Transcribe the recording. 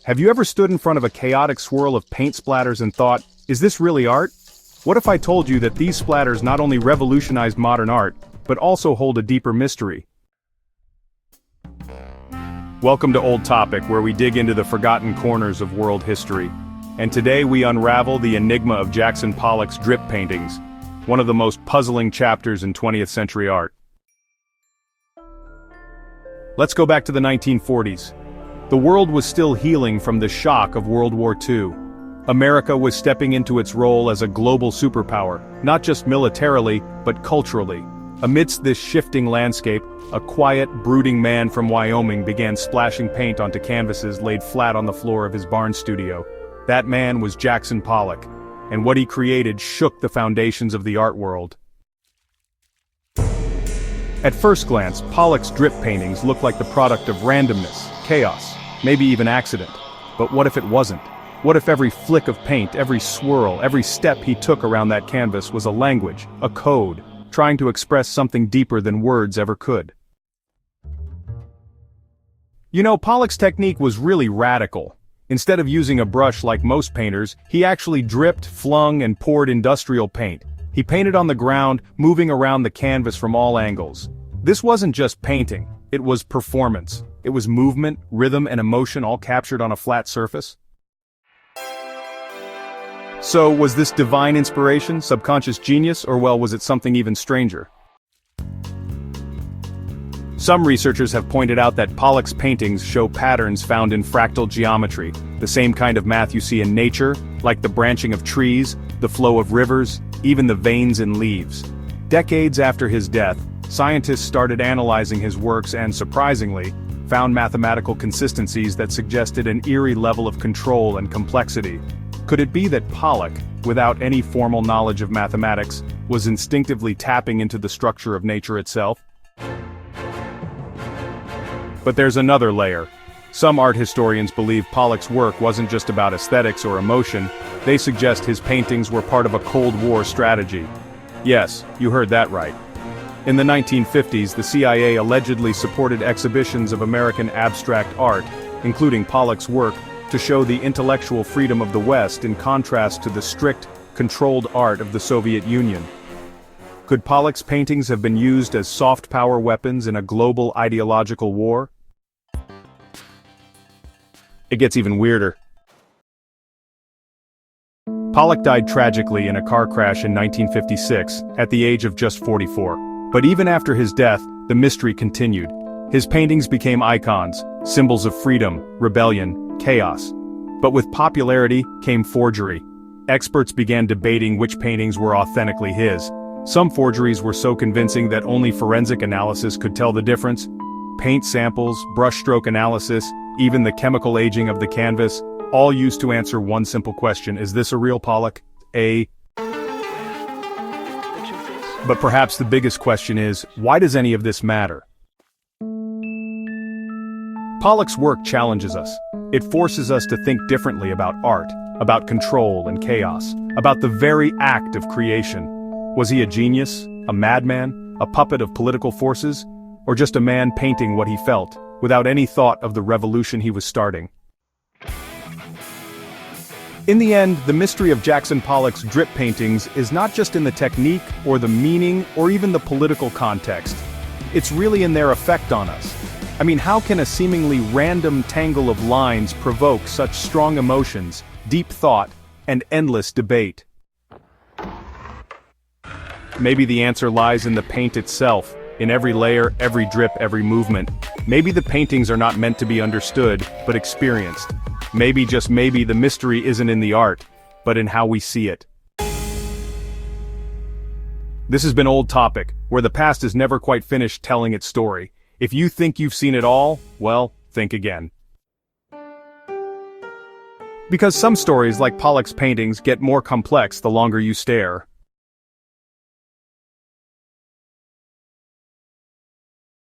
Have you ever stood in front of a chaotic swirl of paint splatters and thought, is this really art? What if I told you that these splatters not only revolutionized modern art, but also hold a deeper mystery? Welcome to Old Topic, where we dig into the forgotten corners of world history. And today we unravel the enigma of Jackson Pollock's drip paintings, one of the most puzzling chapters in 20th century art. Let's go back to the 1940s. The world was still healing from the shock of World War II. America was stepping into its role as a global superpower, not just militarily, but culturally. Amidst this shifting landscape, a quiet, brooding man from Wyoming began splashing paint onto canvases laid flat on the floor of his barn studio. That man was Jackson Pollock, and what he created shook the foundations of the art world. At first glance, Pollock's drip paintings looked like the product of randomness, chaos, maybe even accident. But what if it wasn't? What if every flick of paint, every swirl, every step he took around that canvas was a language, a code, trying to express something deeper than words ever could? You know, Pollock's technique was really radical. Instead of using a brush like most painters, he actually dripped, flung, and poured industrial paint. He painted on the ground, moving around the canvas from all angles. This wasn't just painting, it was performance. It was movement, rhythm, and emotion all captured on a flat surface. So, was this divine inspiration, subconscious genius, or was it something even stranger? Some researchers have pointed out that Pollock's paintings show patterns found in fractal geometry, the same kind of math you see in nature, like the branching of trees, the flow of rivers, even the veins in leaves. Decades after his death, scientists started analyzing his works and, surprisingly, found mathematical consistencies that suggested an eerie level of control and complexity. Could it be that Pollock, without any formal knowledge of mathematics, was instinctively tapping into the structure of nature itself? But there's another layer. Some art historians believe Pollock's work wasn't just about aesthetics or emotion. They suggest his paintings were part of a Cold War strategy. Yes, you heard that right. In the 1950s, the CIA allegedly supported exhibitions of American abstract art, including Pollock's work, to show the intellectual freedom of the West in contrast to the strict, controlled art of the Soviet Union. Could Pollock's paintings have been used as soft power weapons in a global ideological war? It gets even weirder. Pollock died tragically in a car crash in 1956, at the age of just 44. But even after his death, the mystery continued. His paintings became icons, symbols of freedom, rebellion, chaos. But with popularity came forgery. Experts began debating which paintings were authentically his. Some forgeries were so convincing that only forensic analysis could tell the difference. Paint samples, brushstroke analysis, even the chemical aging of the canvas, all used to answer one simple question: is this a real Pollock? But perhaps the biggest question is, why does any of this matter? Pollock's work challenges us. It forces us to think differently about art, about control and chaos, about the very act of creation. Was he a genius, a madman, a puppet of political forces, or just a man painting what he felt, without any thought of the revolution he was starting? In the end, the mystery of Jackson Pollock's drip paintings is not just in the technique, or the meaning, or even the political context. It's really in their effect on us. I mean, how can a seemingly random tangle of lines provoke such strong emotions, deep thought, and endless debate? Maybe the answer lies in the paint itself, in every layer, every drip, every movement. Maybe the paintings are not meant to be understood, but experienced. Maybe, just maybe, the mystery isn't in the art, but in how we see it. This has been Old Topic, where the past is never quite finished telling its story. If you think you've seen it all, well, think again. Because some stories, like Pollock's paintings, get more complex the longer you stare.